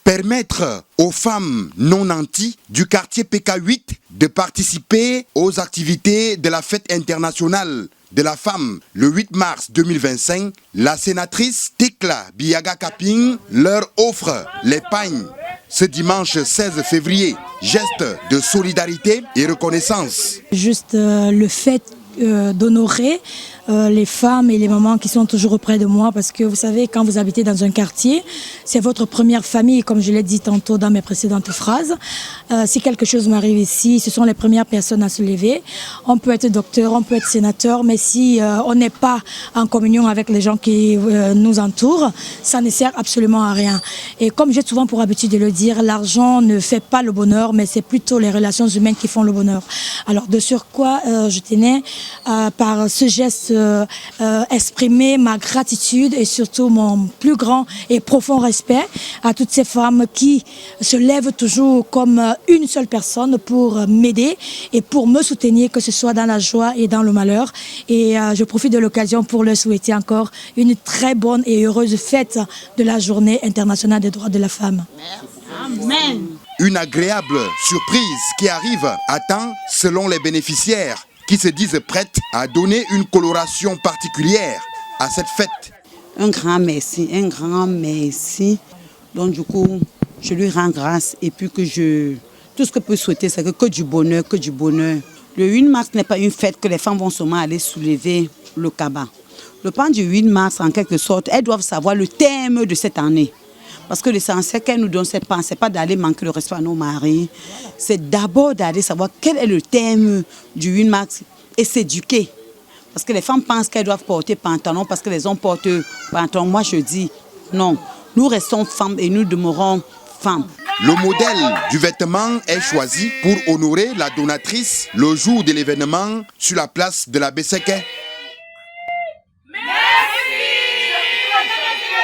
Permettre aux femmes non nanties du quartier PK8 de participer aux activités de la fête internationale de la femme le 8 mars 2025, la sénatrice Tekla Biaga Kaping leur offre l'épargne ce dimanche 16 février. Geste de solidarité et reconnaissance. Juste le fait d'honorer les femmes et les mamans qui sont toujours auprès de moi, parce que vous savez, quand vous habitez dans un quartier, c'est votre première famille, comme je l'ai dit tantôt dans mes précédentes phrases. Si quelque chose m'arrive ici, ce sont les premières personnes à se lever. On peut être docteur, on peut être sénateur, mais si on n'est pas en communion avec les gens qui nous entourent, ça ne sert absolument à rien. Et comme j'ai souvent pour habitude de le dire, l'argent ne fait pas le bonheur, mais c'est plutôt les relations humaines qui font le bonheur. Alors de surcroît, je tenais par ce geste exprimer ma gratitude et surtout mon plus grand et profond respect à toutes ces femmes qui se lèvent toujours comme une seule personne pour m'aider et pour me soutenir, que ce soit dans la joie et dans le malheur. Et je profite de l'occasion pour leur souhaiter encore une très bonne et heureuse fête de la Journée internationale des droits de la femme. Amen. Une agréable surprise qui arrive à temps selon les bénéficiaires, qui se disent prêtes à donner une coloration particulière à cette fête. Un grand merci, un grand merci. Donc du coup, je lui rends grâce et puis que tout ce que je peux souhaiter, c'est que du bonheur, que du bonheur. Le 8 mars n'est pas une fête que les femmes vont seulement aller soulever le cabas. Le plan du 8 mars, en quelque sorte, elles doivent savoir le thème de cette année. Parce que l'essentiel qu'elle nous donne, ce n'est pas d'aller manquer le respect à nos maris. C'est d'abord d'aller savoir quel est le thème du 8 mars et s'éduquer. Parce que les femmes pensent qu'elles doivent porter pantalon parce que les hommes portent pantalon. Moi, je dis non. Nous restons femmes et nous demeurons femmes. Le modèle du vêtement est choisi pour honorer la donatrice le jour de l'événement sur la place de la Besseke.